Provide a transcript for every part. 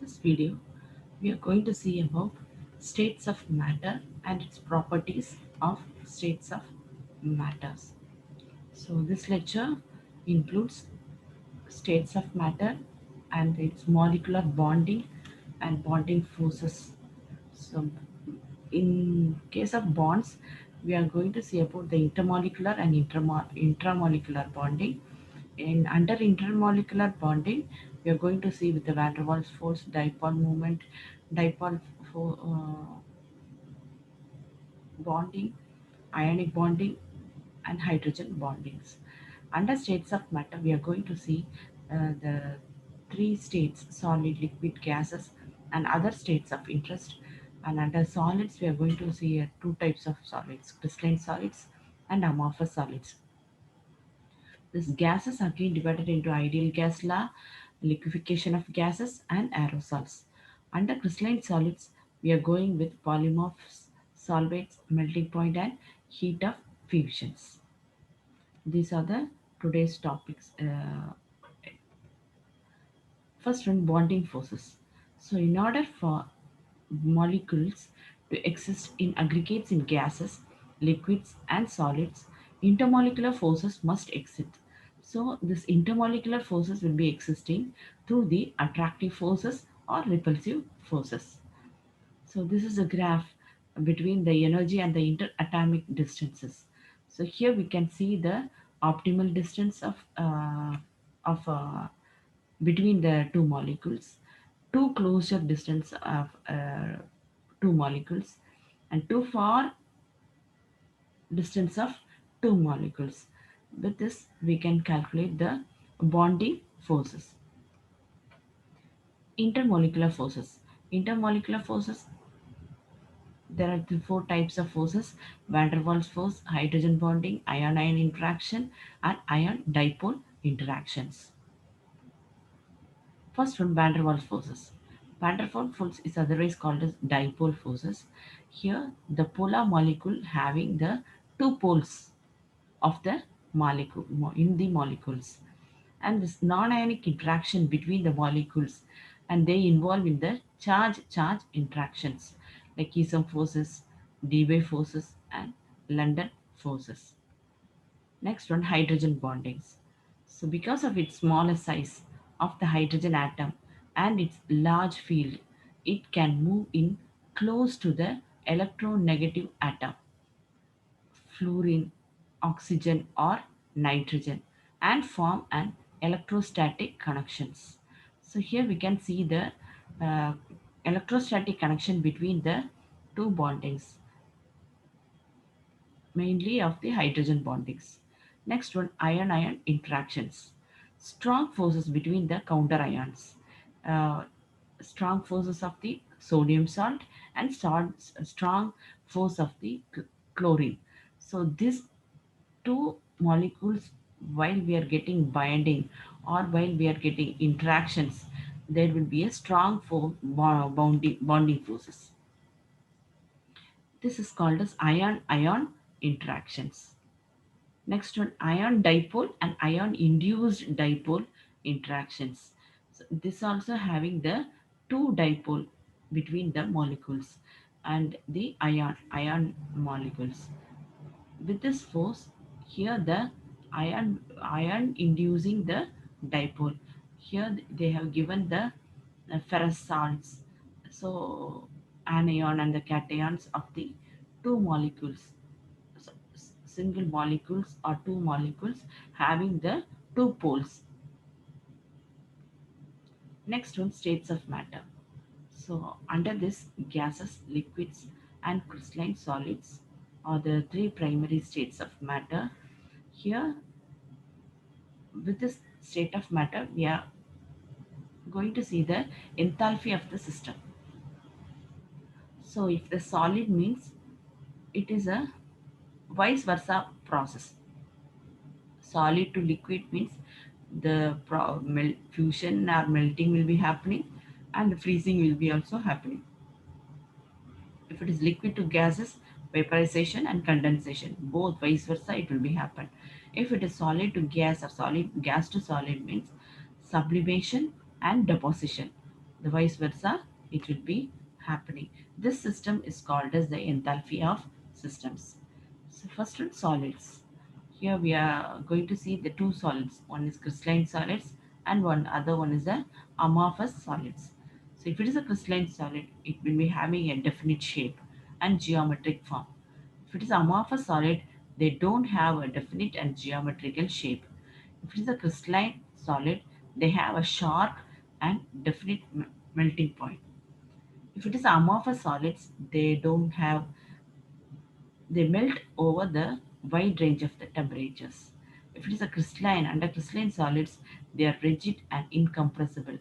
This video, we are going to see about states of matter and its properties of states of matters. So this lecture includes states of matter and its molecular bonding and bonding forces. So in case of bonds, we are going to see about the intermolecular and intramolecular bonding. In under intermolecular bonding, we are going to see with the van der Waals force, dipole moment, dipole bonding, ionic bonding, and hydrogen bondings. Under states of matter, we are going to see the three states: solid, liquid, gases, and other states of interest. And under solids, we are going to see two types of solids: crystalline solids and amorphous solids. This gases are again divided into ideal gas law, liquefaction of gases, and aerosols. Under crystalline solids, we are going with polymorphs, solvates, melting point, and heat of fusions. These are the today's topics. First one, bonding forces. So in order for molecules to exist in aggregates in gases, liquids and solids, intermolecular forces must exist. So this intermolecular forces will be existing through the attractive forces or repulsive forces. So this is a graph between the energy and the interatomic distances. So here we can see the optimal distance of between the two molecules, too closer distance of two molecules, and too far distance of two molecules. With this, we can calculate the bonding forces. Intermolecular forces. Intermolecular forces, there are the four types of forces: van der Waals force, hydrogen bonding, ion-ion interaction, and ion dipole interactions. First one, van der Waals forces. Van der Waals force is otherwise called as dipole forces. Here, the polar molecule having the two poles of the molecule in the molecules, and this non-ionic interaction between the molecules, and they involve in the charge-charge interactions like Keeson forces, Debye forces, and London forces. Next one, hydrogen bondings. So because of its smaller size of the hydrogen atom and its large field, it can move in close to the electronegative atom, fluorine, oxygen, or nitrogen, and form an electrostatic connections. So here we can see the uh, electrostatic connection between the two bondings, mainly of the hydrogen bondings. Next one, ion-ion interactions. Strong forces between the counter ions. Uh, Strong forces of the sodium salt and strong force of the chlorine. So these two molecules, while we are getting binding or while we are getting interactions, there will be a strong bonding forces. This is called as ion-ion interactions. Next one, ion dipole and ion induced dipole interactions. So this also having the two dipole between the molecules and the ion molecules. With this force, here the ion inducing the dipole. Here they have given the ferrous salts. So anion and the cations of the two molecules, so, single molecules or two molecules having the two poles. Next one, states of matter. So under this, gases, liquids, and crystalline solids are the three primary states of matter. Here, with this state of matter, we are going to see the enthalpy of the system. So if the solid means, it is a vice versa process. Solid to liquid means the fusion or melting will be happening, and the freezing will be also happening. If it is liquid to gases, vaporization and condensation, both vice versa, it will be happen. If it is solid to gas or solid gas to solid means sublimation and deposition, The vice versa, it will be happening. This system is called as the enthalpy of systems. So first one, solids. Here we are going to see the two solids. One is crystalline solids and one other one is the amorphous solids. So if it is a crystalline solid, it will be having a definite shape and geometric form. If it is amorphous solid, they don't have a definite and geometrical shape. If it is a crystalline solid, they have a sharp and definite melting point. If it is amorphous solids, they don't have, they melt over the wide range of the temperatures. If it is a crystalline, under crystalline solids, they are rigid and incompressible.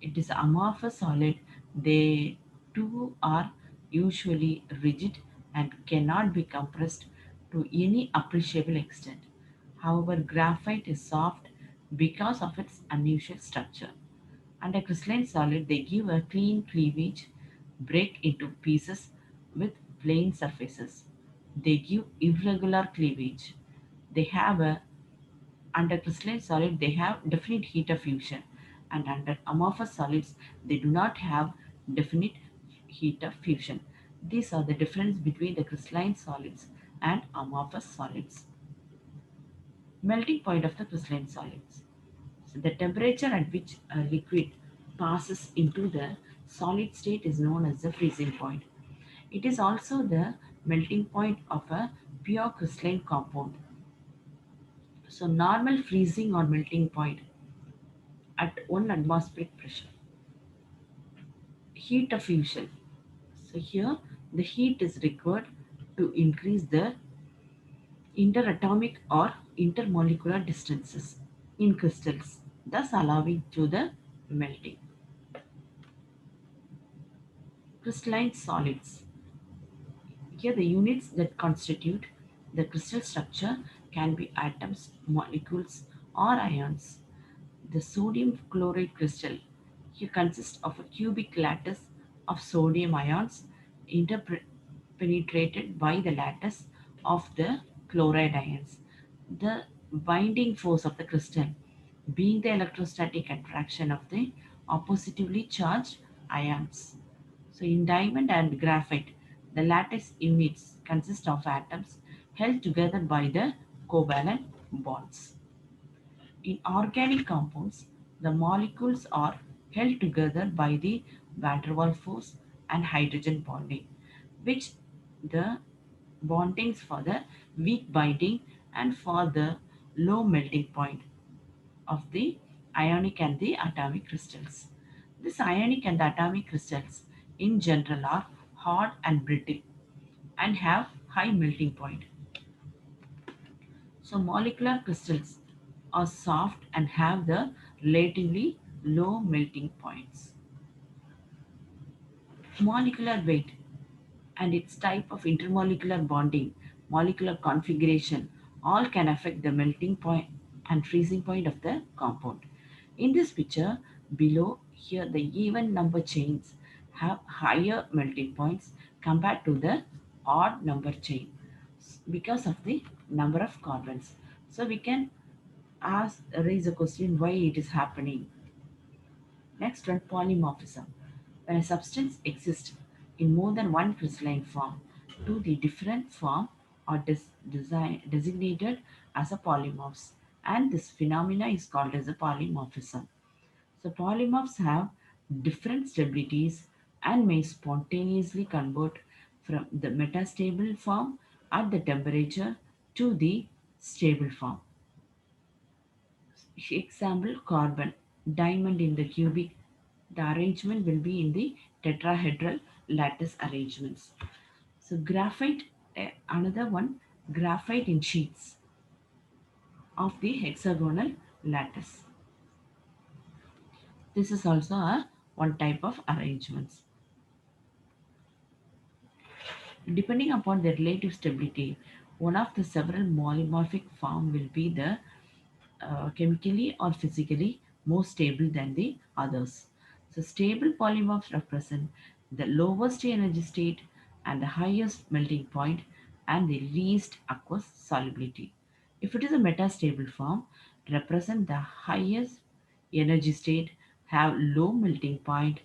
It is amorphous solid, they too are usually rigid and cannot be compressed to any appreciable extent. However, graphite is soft because of its unusual structure. Under crystalline solid, they give a clean cleavage, break into pieces with plane surfaces. They give irregular cleavage. They have a Under crystalline solid they have definite heat of fusion, and under amorphous solids they do not have definite heat of fusion. These are the difference between the crystalline solids and amorphous solids. Melting point of the crystalline solids. So the temperature at which a liquid passes into the solid state is known as the freezing point. It is also the melting point of a pure crystalline compound. So normal freezing or melting point at 1 atmospheric pressure. Heat of fusion. So here the heat is required to increase the interatomic or intermolecular distances in crystals, thus allowing to the melting. Crystalline solids. Here the units that constitute the crystal structure can be atoms, molecules, or ions. The sodium chloride crystal here consists of a cubic lattice of sodium ions interpenetrated by the lattice of the chloride ions. The binding force of the crystal being the electrostatic attraction of the oppositively charged ions. So in diamond and graphite, the lattice units consist of atoms held together by the covalent bonds. In organic compounds, the molecules are held together by the van der Waals force and hydrogen bonding, which the bondings for the weak binding and for the low melting point of the ionic and the atomic crystals. This ionic and the atomic crystals in general are hard and brittle and have high melting point. So molecular crystals are soft and have the relatively low melting points. Molecular weight and its type of intermolecular bonding, molecular configuration, all can affect the melting point and freezing point of the compound. In this picture below, here the even number chains have higher melting points compared to the odd number chain because of the number of carbons. So we can raise a question why it is happening. Next one, polymorphism. When a substance exists in more than one crystalline form, two the different form are designated as a polymorphs, and this phenomena is called as a polymorphism. So polymorphs have different stabilities and may spontaneously convert from the metastable form at the temperature to the stable form. Example, carbon, diamond in the cubic. The arrangement will be in the tetrahedral lattice arrangements. So graphite, another one, graphite in sheets of the hexagonal lattice. This is also a one type of arrangements. Depending upon the relative stability, one of the several polymorphic form will be the chemically or physically more stable than the others. So stable polymorphs represent the lowest energy state and the highest melting point and the least aqueous solubility. If it is a metastable form, represent the highest energy state, have low melting point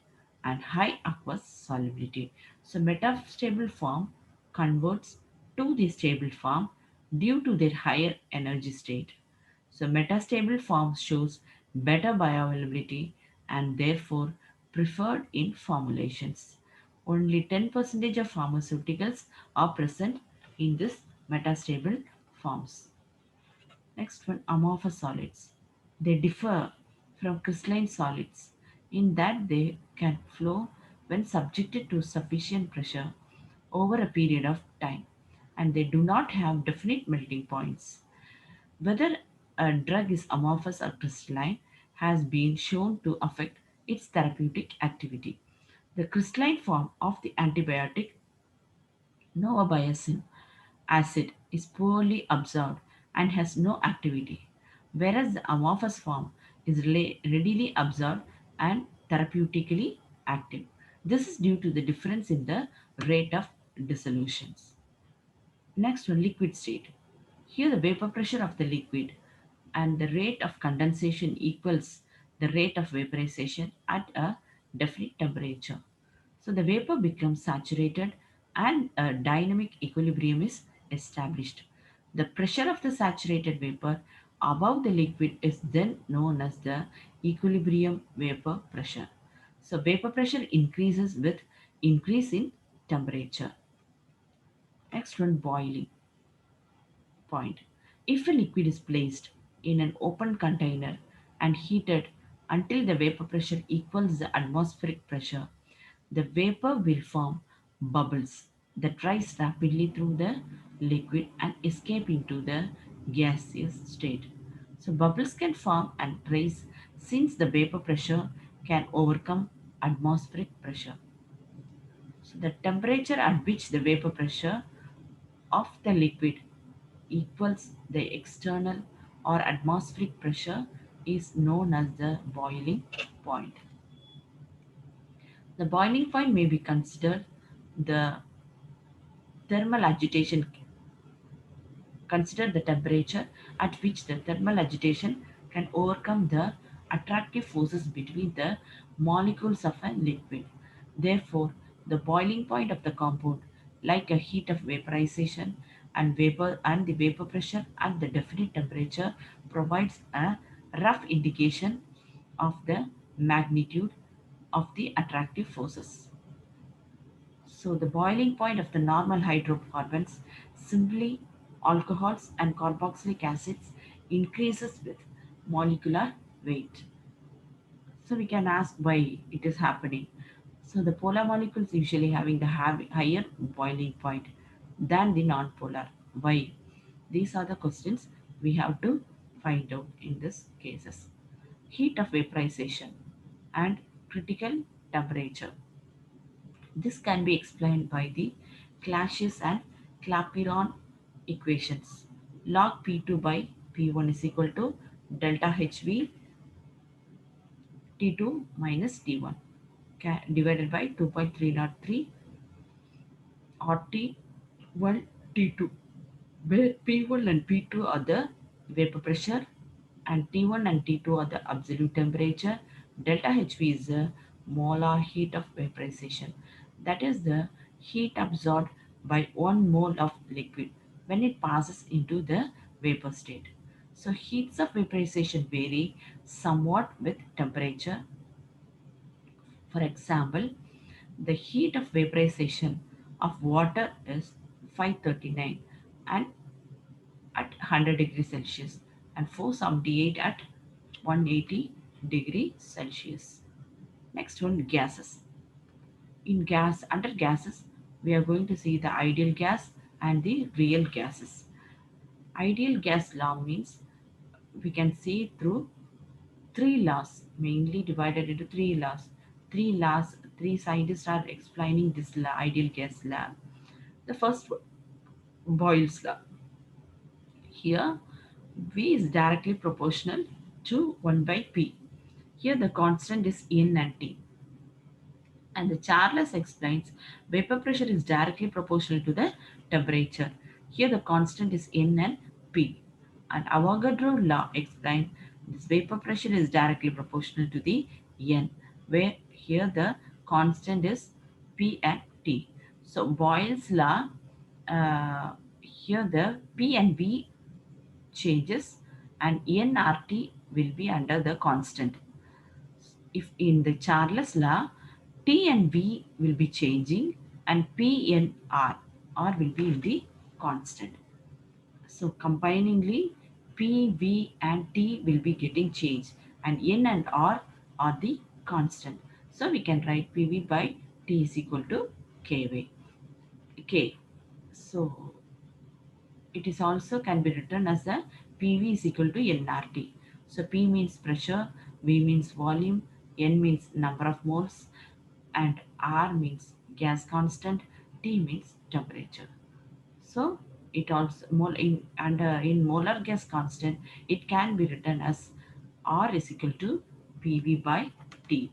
and high aqueous solubility. So metastable form converts to the stable form due to their higher energy state. So metastable form shows better bioavailability and therefore preferred in formulations. Only 10% of pharmaceuticals are present in this metastable forms. Next one, amorphous solids. They differ from crystalline solids in that they can flow when subjected to sufficient pressure over a period of time, and they do not have definite melting points. Whether a drug is amorphous or crystalline has been shown to affect its therapeutic activity. The crystalline form of the antibiotic novobiacin acid is poorly absorbed and has no activity, whereas the amorphous form is readily absorbed and therapeutically active. This is due to the difference in the rate of dissolutions. Next one, liquid state. Here the vapor pressure of the liquid and the rate of condensation equals the rate of vaporization at a definite temperature. So the vapor becomes saturated and a dynamic equilibrium is established. The pressure of the saturated vapor above the liquid is then known as the equilibrium vapor pressure. So vapor pressure increases with increase in temperature. Next one, boiling point. If a liquid is placed in an open container and heated until the vapor pressure equals the atmospheric pressure, the vapor will form bubbles that rise rapidly through the liquid and escape into the gaseous state. So, bubbles can form and rise since the vapor pressure can overcome atmospheric pressure. So, the temperature at which the vapor pressure of the liquid equals the external or atmospheric pressure is known as the boiling point. The boiling point may be considered the thermal agitation. Consider the temperature at which the thermal agitation can overcome the attractive forces between the molecules of a liquid. Therefore, the boiling point of the compound, like a heat of vaporization and the vapor pressure at the definite temperature, provides a rough indication of the magnitude of the attractive forces. So the boiling point of the normal hydrocarbons, simply alcohols and carboxylic acids, increases with molecular weight. So we can ask why it is happening. So the polar molecules usually having the higher boiling point than the non-polar. Why? These are the questions we have to find out in this cases. Heat of vaporization and critical temperature. This can be explained by the Clapeyron and Clapeyron equations. Log P2 by P1 is equal to delta HV T2 minus T1 divided by 2.303 or T1 T2, where P1 and P2 are the vapor pressure and T1 and T2 are the absolute temperature. Delta Hv is the molar heat of vaporization. That is the heat absorbed by 1 mole of liquid when it passes into the vapor state. So heats of vaporization vary somewhat with temperature. For example, the heat of vaporization of water is 539 and at 100 degrees Celsius and 478 at 180 degree Celsius. Next one, gases. In under gases, we are going to see the ideal gas and the real gases. Ideal gas law means we can see through three laws, mainly divided into three laws. Three laws, three scientists are explaining this law, ideal gas law. The first one, Boyle's law. Here, V is directly proportional to 1 by P. Here the constant is N and T. And the Charles explains vapor pressure is directly proportional to the temperature. Here the constant is N and P. And Avogadro law explains this vapor pressure is directly proportional to the N, where here the constant is P and T. So Boyle's law, here the P and V changes and nRT will be under the constant. If in the Charles law, T and V will be changing and P and R will be in the constant. So combiningly, P, V and T will be getting changed and N and R are the constant. So we can write PV by T is equal to KV. K. So it is also can be written as a PV is equal to nRT. So P means pressure, V means volume, N means number of moles, and R means gas constant, T means temperature. So it also in molar gas constant it can be written as R is equal to PV by T.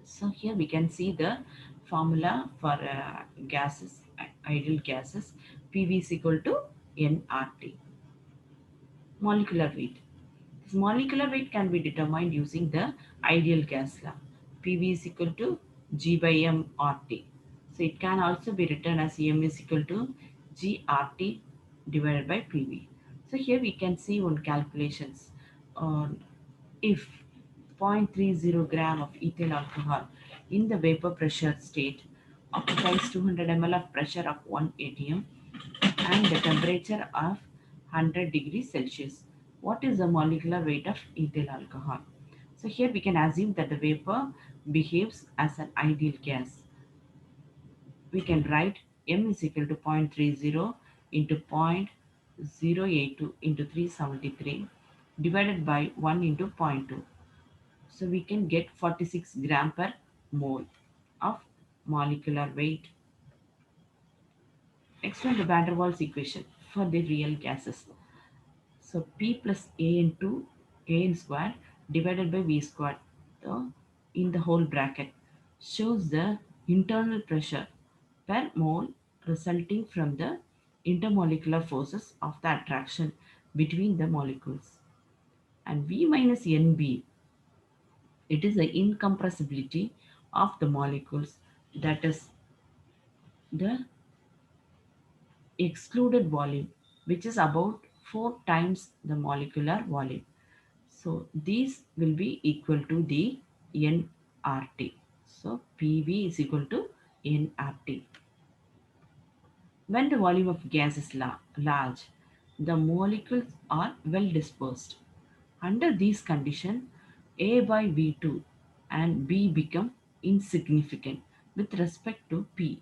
So here we can see the formula for gases, ideal gases. PV is equal to nRT. Molecular weight. This molecular weight can be determined using the ideal gas law. PV is equal to G by M RT. So it can also be written as M is equal to GRT divided by PV. So here we can see one calculations on if 0.30 gram of ethyl alcohol in the vapor pressure state occupies 200 ml of pressure of 1 atm and the temperature of 100 degrees Celsius. What is the molecular weight of ethyl alcohol? So here we can assume that the vapor behaves as an ideal gas. We can write M is equal to 0.30 into 0.082 into 373 divided by 1 into zero point 0.2. So we can get 46 gram per mole of molecular weight. Explain the van der Waals equation for the real gases. So P plus A into A n square divided by V square in the whole bracket shows the internal pressure per mole resulting from the intermolecular forces of the attraction between the molecules. And V minus NB, it is the incompressibility of the molecules, that is the excluded volume, which is about 4 times the molecular volume. So these will be equal to the nRT. So PV is equal to nRT. When the volume of gas is large, the molecules are well dispersed. Under these conditions, A by V2 and B become insignificant with respect to P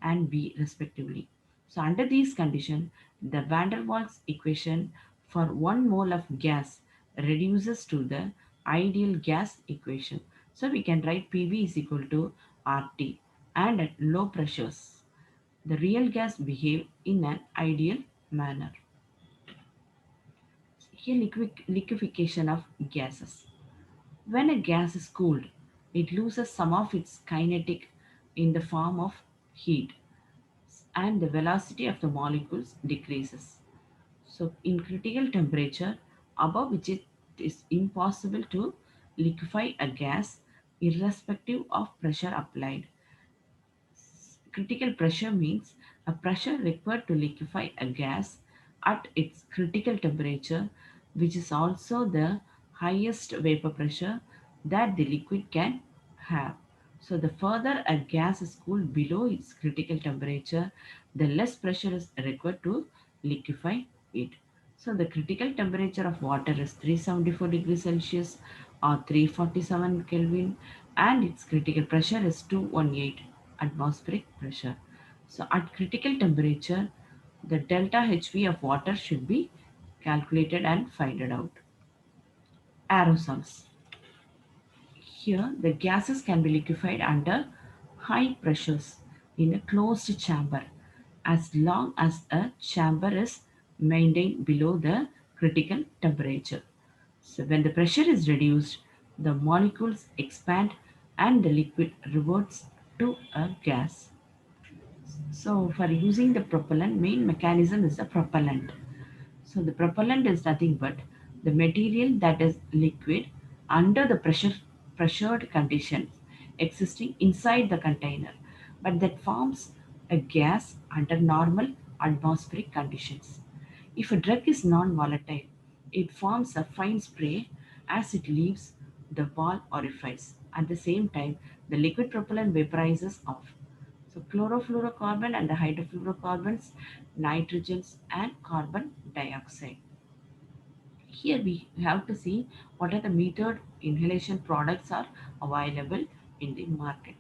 and V respectively. So under these conditions, the van der Waals equation for 1 mole of gas reduces to the ideal gas equation. So we can write PV is equal to RT, and at low pressures the real gas behave in an ideal manner. Here liquefaction of gases. When a gas is cooled, it loses some of its kinetic in the form of heat and the velocity of the molecules decreases. So in critical temperature above which it is impossible to liquefy a gas irrespective of pressure applied. Critical pressure means a pressure required to liquefy a gas at its critical temperature, which is also the highest vapor pressure that the liquid can have. So, the further a gas is cooled below its critical temperature, the less pressure is required to liquefy it. So, the critical temperature of water is 374 degrees Celsius or 347 Kelvin, and its critical pressure is 218 atmospheric pressure. So at critical temperature, the delta HV of water should be calculated and find it out. Aerosols. Here, the gases can be liquefied under high pressures in a closed chamber as long as a chamber is maintained below the critical temperature. So, when the pressure is reduced, the molecules expand and the liquid reverts to a gas. So, for using the propellant, main mechanism is the propellant. So, the propellant is nothing but the material that is liquid under the pressured conditions. existing inside the container, but that forms a gas under normal atmospheric conditions. If a drug is non-volatile, it forms a fine spray as it leaves the wall orifice. At the same time, the liquid propellant vaporizes off. So chlorofluorocarbon and the hydrofluorocarbons, nitrogens and carbon dioxide. Here we have to see what are the metered inhalation products are available in the market.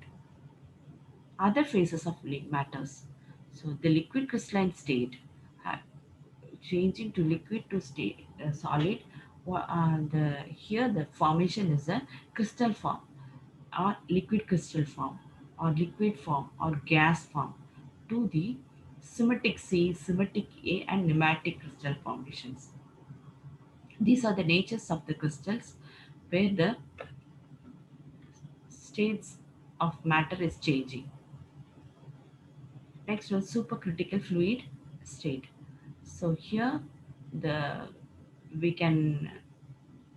Other phases of matters. So the liquid crystalline state, ha- changing to liquid to state solid. Here the formation is a crystal form or liquid crystal form or liquid form or gas form to the symmetric C, symmetric A and pneumatic crystal formations. These are the natures of the crystals where the states of matter is changing. Next one, supercritical fluid state. So here the we can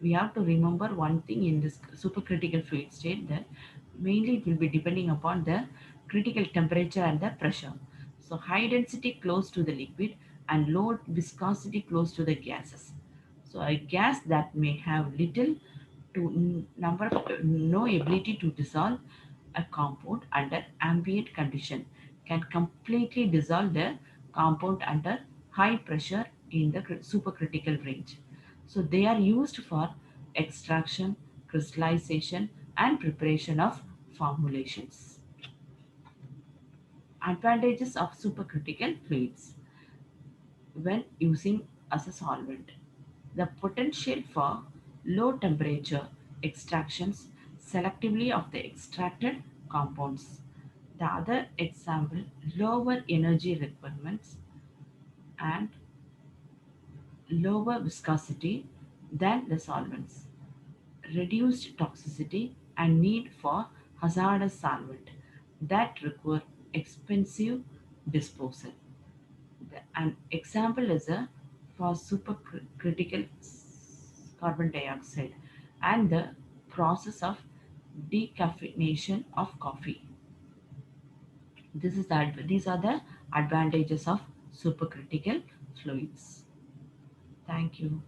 we have to remember one thing in this supercritical fluid state, that mainly it will be depending upon the critical temperature and the pressure. So high density close to the liquid and low viscosity close to the gases. So a gas that may have little to number of no ability to dissolve a compound under ambient condition can completely dissolve the compound under high pressure in the supercritical range. So they are used for extraction, crystallization, and preparation of formulations. Advantages of supercritical fluids when using as a solvent. The potential for low temperature extractions selectively of the extracted compounds. The other example, lower energy requirements and lower viscosity than the solvents, reduced toxicity and need for hazardous solvent that require expensive disposal. An example is a for supercritical carbon dioxide and the process of decaffeination of coffee. These are the advantages of supercritical fluids. Thank you.